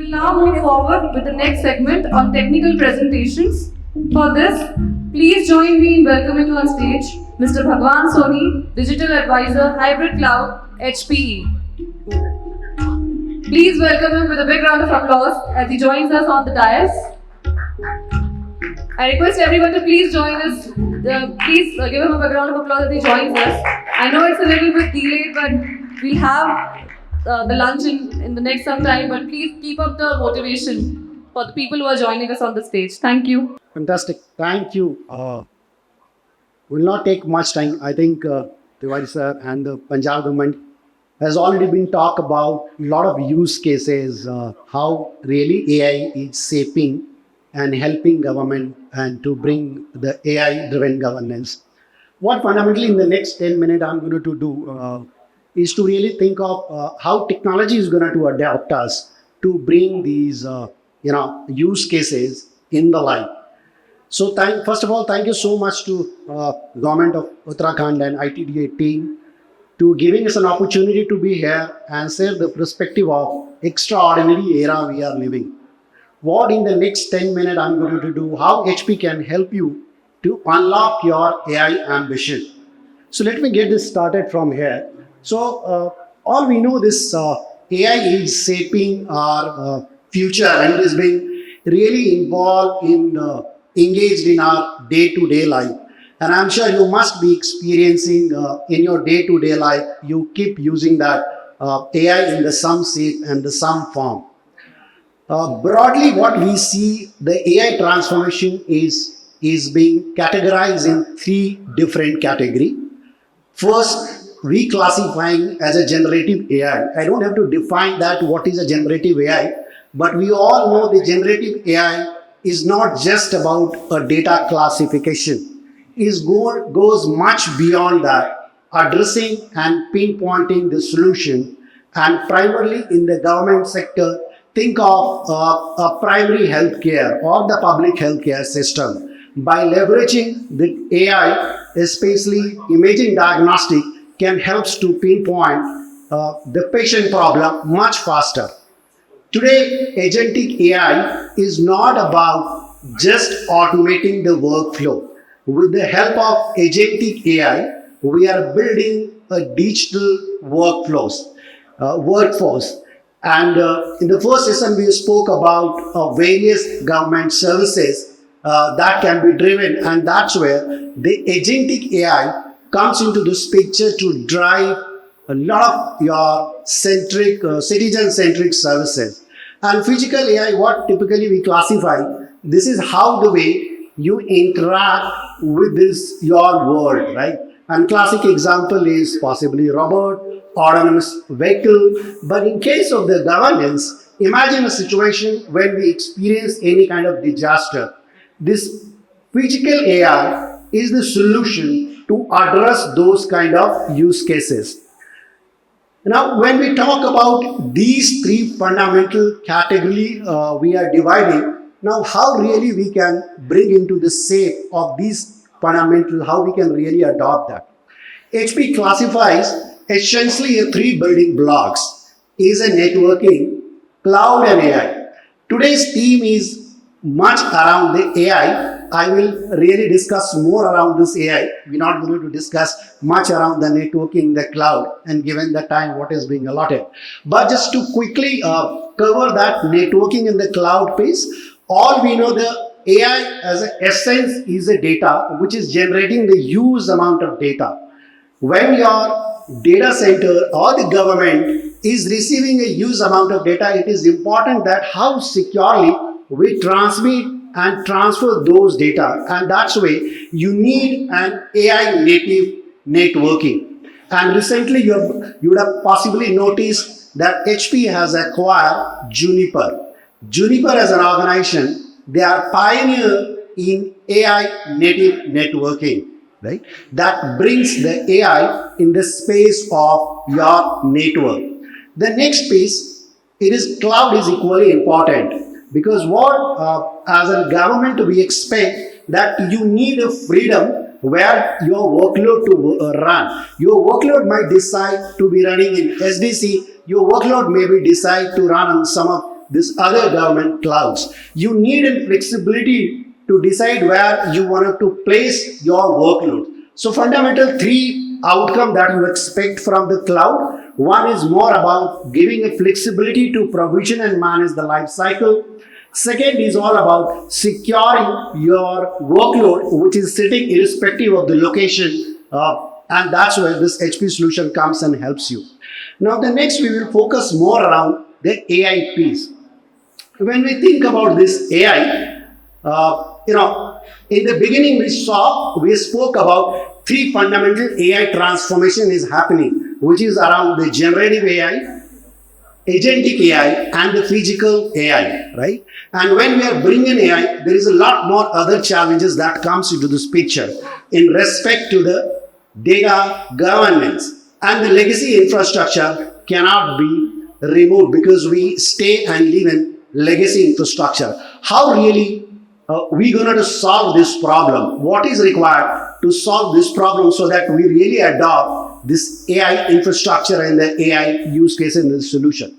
will now move forward with the next segment on technical presentations. For this, please join me in welcoming to our stage Mr. Bhagwan Soni, Digital Advisor, Hybrid Cloud, HPE. Please welcome him with a big round of applause as he joins us on the dais. I request everyone to please join us. Please give him a big round of applause as he joins us. I know it's a little bit delayed, but we have the lunch in the next some time, but please keep up the motivation for the people who are joining us on the stage. Thank you. Fantastic. Thank you. Will not take much time. I think Tiwari sir and the Punjab government has already been talked about a lot of use cases, how really AI is shaping and helping government and to bring the AI-driven governance. What fundamentally in the next 10 minutes I'm going to do is to really think of how technology is going to adapt us to bring these use cases in the life. So first of all, thank you so much to government of Uttarakhand and ITDA team to giving us an opportunity to be here and share the perspective of extraordinary era we are living. What in the next 10 minutes I'm going to do, how HP can help you to unlock your AI ambition. So let me get this started from here. So all we know this AI is shaping our future and it is being really involved in engaged in our day-to-day life. And I'm sure you must be experiencing in your day-to-day life, you keep using that AI in the some shape and the some form. Broadly, what we see, the AI transformation is being categorized in three different categories. First, we classifying as a generative AI. I don't have to define that what is a generative AI, but we all know the generative AI is not just about a data classification. It goes much beyond that, addressing and pinpointing the solution. And primarily in the government sector, think of a primary healthcare or the public healthcare system. By leveraging the AI, especially imaging diagnostic, can help to pinpoint the patient problem much faster. Today, agentic AI is not about just automating the workflow. With the help of agentic AI, we are building a digital workforce. And in the first session, we spoke about various government services that can be driven, and that's where the agentic AI comes into this picture to drive a lot of your citizen-centric services. And physical AI, what typically we classify, this is how the way you interact with your world, right? And classic example is possibly robot, autonomous vehicle. But in case of the governance, imagine a situation when we experience any kind of disaster. This physical AI is the solution to address those kind of use cases. Now, when we talk about these three fundamental categories we are dividing, now how really we can bring into the shape of these fundamental, how we can really adopt that. HP classifies essentially a three building blocks is a networking, cloud and AI. Today's theme is much around the AI. I will really discuss more around this AI. We're not going to discuss much around the networking, the cloud, and given the time what is being allotted. But just to quickly cover that networking in the cloud piece, all we know the AI as an essence is a data which is generating the huge amount of data. When your data center or the government is receiving a huge amount of data, it is important that how securely we transmit and transfer those data, and that's way you need an AI native networking. And recently you would have possibly noticed that HP has acquired Juniper. Juniper as an organization, they are pioneer in AI native networking, right? That brings the AI in the space of your network. The next piece, it is cloud is equally important. Because what as a government we expect that you need a freedom where your workload to run. Your workload might decide to be running in SDC. Your workload may be decide to run on some of this other government clouds. You need a flexibility to decide where you want to place your workload. So fundamental three outcome that you expect from the cloud. One is more about giving a flexibility to provision and manage the life cycle. Second is all about securing your workload, which is sitting irrespective of the location, and that's where this HP solution comes and helps you. Now, the next we will focus more around the AI piece. When we think about this AI, in the beginning we spoke about three fundamental AI transformation is happening, which is around the generative AI, agentic AI and the physical AI, right? And when we are bringing AI, there is a lot more other challenges that comes into this picture in respect to the data governance, and the legacy infrastructure cannot be removed because we stay and live in legacy infrastructure. How really we going to solve this problem? What is required to solve this problem so that we really adopt this AI infrastructure and the AI use case in the solution?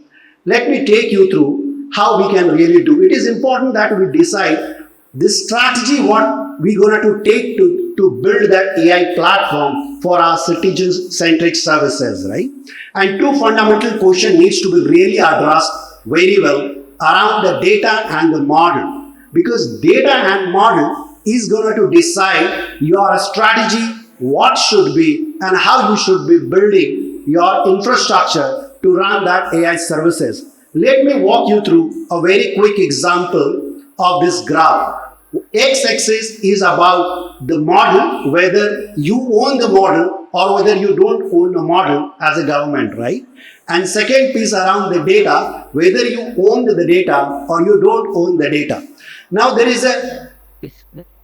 Let me take you through how we can really do. It is important that we decide this strategy, what we're going to take to build that AI platform for our citizen-centric services, right? And two fundamental questions needs to be really addressed very well around the data and the model, because data and model is going to decide your strategy, what should be and how you should be building your infrastructure to run that AI services. Let me walk you through a very quick example of this graph. X-axis is about the model, whether you own the model or whether you don't own the model as a government, right? And second piece around the data, whether you own the data or you don't own the data. Now there is a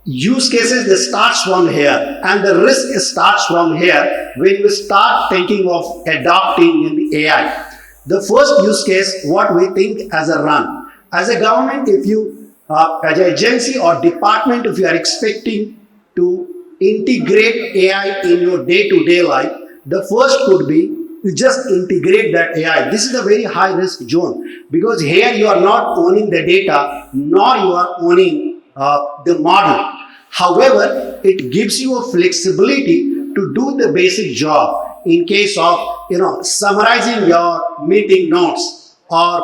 use cases that starts from here and the risk starts from here when you start thinking of adopting in the AI. The first use case, what we think as a run. As a government, if you, as an agency or department, if you are expecting to integrate AI in your day-to-day life, the first could be you just integrate that AI. This is a very high risk zone because here you are not owning the data nor you are owning the model. However, it gives you a flexibility to do the basic job in case of summarizing your meeting notes or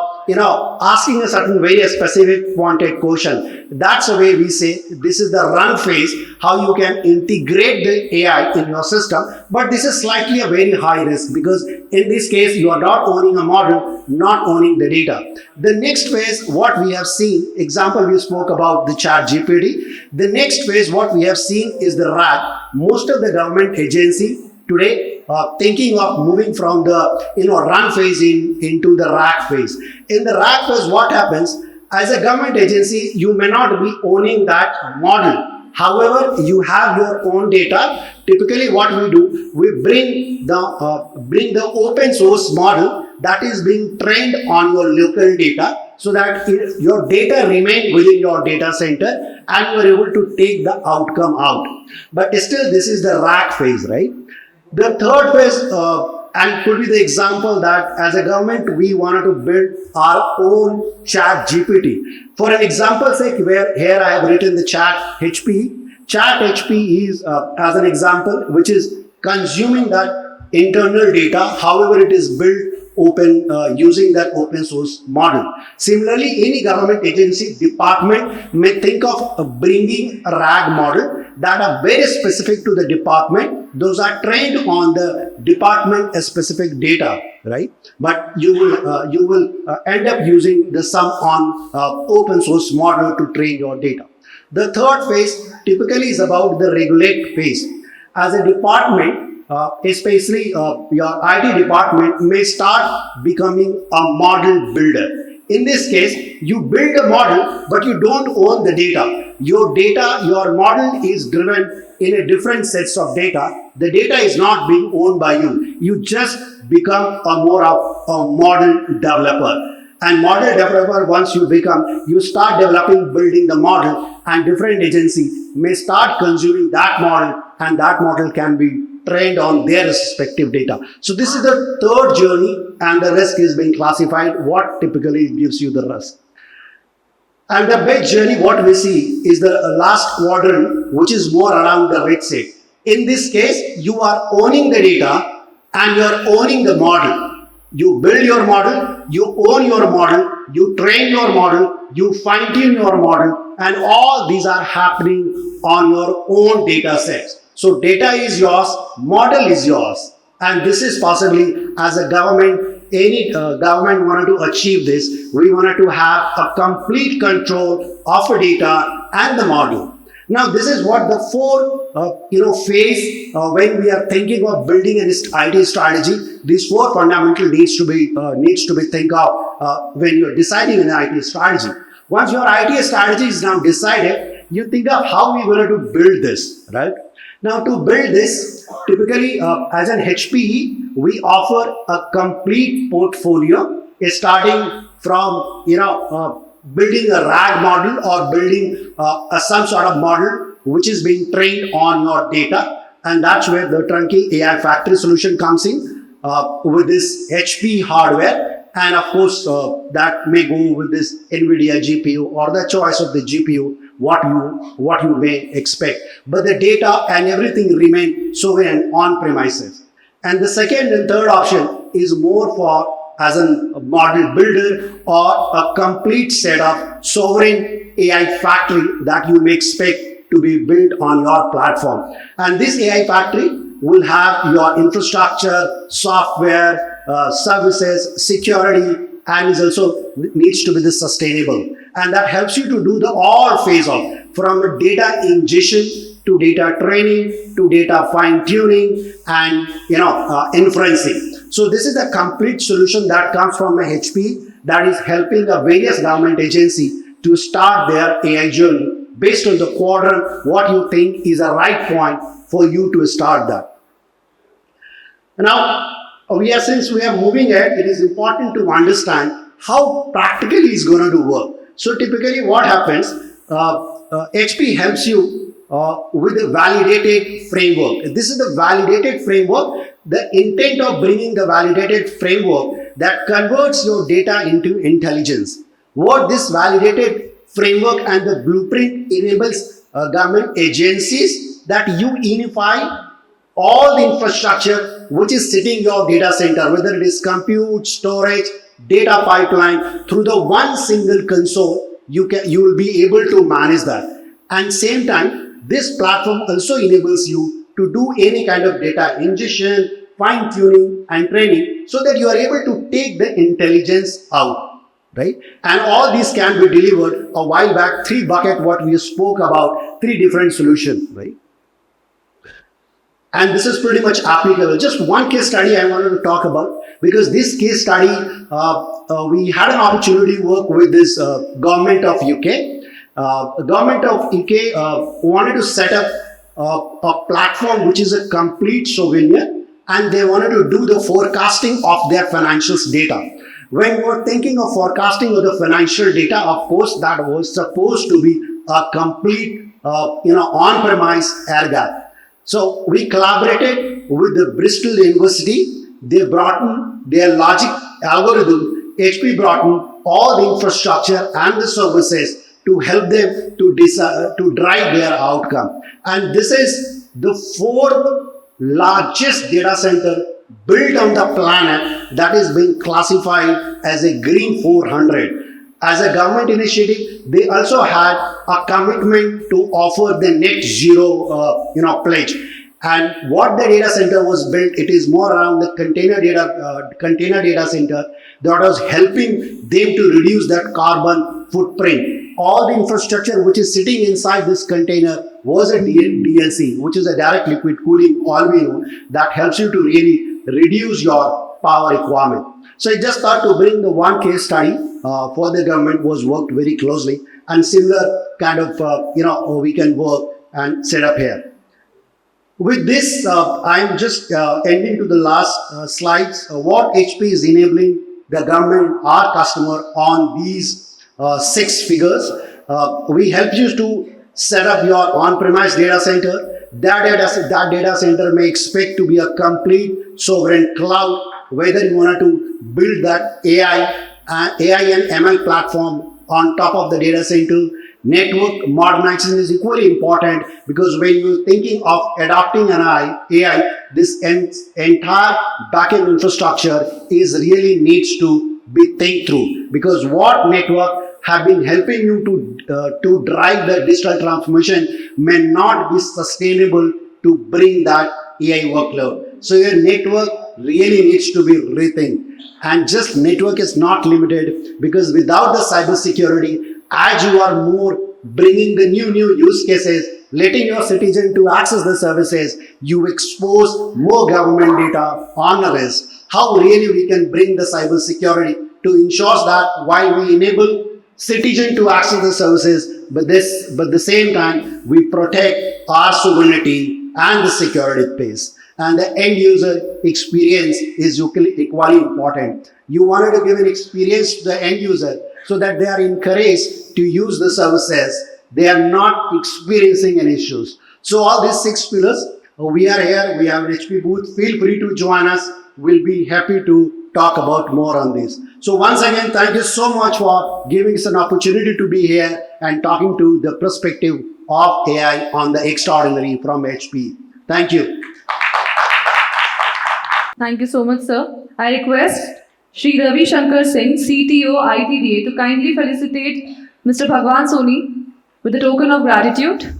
asking a certain very specific wanted question. That's the way we say this is the run phase, how you can integrate the AI in your system. But this is slightly a very high risk because in this case you are not owning a model, not owning the data. The next phase, what we have seen, example we spoke about the chat GPT. The next phase, what we have seen is the RAG. Most of the government agency today thinking of moving from the run phase into the RAG phase. In the RAG phase, what happens? As a government agency, you may not be owning that model. However, you have your own data. Typically, what we do, we bring the open source model that is being trained on your local data, so that your data remain within your data center and you are able to take the outcome out. But still, this is the RAG phase, right? The third phase, and could be the example that as a government, we wanted to build our own chat GPT. For an example sake, where here I have written the chat HPE. Chat HPE is, as an example, which is consuming that internal data, however it is built open using that open source model. Similarly, any government agency department may think of bringing a RAG model that are very specific to the department. Those are trained on the department specific data, right? But you will end up using the some on open source model to train your data. The third phase typically is about the regulate phase. As a department, especially your IT department may start becoming a model builder. In this case, you build a model, but you don't own the data. Your model is driven in a different sets of data. The data is not being owned by you. You just become more of a model developer. And model developer, once you become, you start developing, building the model, and different agencies may start consuming that model, and that model can be trained on their respective data. So this is the third journey, and the risk is being classified. What typically gives you the risk? And the big journey, what we see is the last quadrant, which is more around the reshape. In this case, you are owning the data and you are owning the model. You build your model, you own your model, you train your model, you fine tune your model, and all these are happening on your own data sets. So data is yours, model is yours, and this is possibly, as a government, any government wanted to achieve this, we wanted to have a complete control of the data and the model. Now, this is what the four phase when we are thinking of building an IT strategy. These four fundamental needs to be think of when you are deciding an IT strategy. Once your IT strategy is now decided, you think of how we wanted to build this, right? Now, to build this, typically as an HPE, we offer a complete portfolio, starting from building a RAG model or building some sort of model which is being trained on your data, and that's where the turnkey AI factory solution comes in with this HPE hardware, and of course that may go with this NVIDIA GPU or the choice of the GPU what you may expect, but the data and everything remain sovereign on premises. And the second and third option is more for as a model builder or a complete set of sovereign AI factory that you may expect to be built on your platform. And this AI factory will have your infrastructure, software, services, security, and is also needs to be sustainable. And that helps you to do the all phase of from data ingestion to data training to data fine tuning and inferencing. So this is a complete solution that comes from a HPE that is helping the various government agency to start their AI journey based on the quadrant what you think is a right point for you to start that. Now, since we are moving ahead, it is important to understand how practically it's going to work. So typically what happens, HPE helps you with a validated framework. This is the validated framework. The intent of bringing the validated framework that converts your data into intelligence. What this validated framework and the blueprint enables government agencies that you unify all the infrastructure which is sitting in your data center, whether it is compute, storage, data pipeline, through the one single console, you will be able to manage that. And same time, this platform also enables you to do any kind of data ingestion, fine tuning and training, so that you are able to take the intelligence out, right? And all these can be delivered a while back, 3 bucket what we spoke about, 3 different solutions, right? And this is pretty much applicable. Just one case study I wanted to talk about, because this case study, we had an opportunity to work with this government of UK. The government of UK wanted to set up a platform which is a complete souvenir, and they wanted to do the forecasting of their financials data. When we're thinking of forecasting of the financial data, of course, that was supposed to be a complete, on-premise air gap. So we collaborated with the Bristol University. They brought in their logic algorithm. HP brought in all the infrastructure and the services to help them to drive their outcome. And this is the 4th largest data center built on the planet that is being classified as a Green 400. As a government initiative, they also had a commitment to offer the net zero, pledge. And what the data center was built, it is more around the container data center that was helping them to reduce that carbon footprint. All the infrastructure which is sitting inside this container was a DLC, which is a direct liquid cooling, all we know, that helps you to really reduce your power requirement. So I just thought to bring the one case study for the government was worked very closely, and similar kind of, we can work and set up here. With this, I'm just ending to the last slides. What HP is enabling the government, our customer, on these 6 figures. We help you to set up your on-premise data center. that data center may expect to be a complete sovereign cloud, whether you want to build that AI and ML platform on top of the data center. Network modernization is equally important because when you're thinking of adopting an AI, this entire backend infrastructure is really needs to be think through, because what network have been helping you to drive the digital transformation may not be sustainable to bring that AI workload. So your network really needs to be rethink. And just network is not limited, because without the cybersecurity, as you are more bringing the new use cases, letting your citizen to access the services, you expose more government data on the risk. How really we can bring the cybersecurity to ensure that while we enable citizen to access the services, but the same time we protect our sovereignty and the security space. And the end user experience is equally important. You wanted to give an experience to the end user so that they are encouraged to use the services. They are not experiencing any issues. So all these 6 pillars, we are here, we have an HP booth. Feel free to join us. We'll be happy to talk about more on this. So once again, thank you so much for giving us an opportunity to be here and talking to the perspective of AI on the extraordinary from HP. Thank you. Thank you so much, sir. I request Shri Ravi Shankar Singh, CTO ITDA, to kindly felicitate Mr. Bhagwan Soni with a token of gratitude.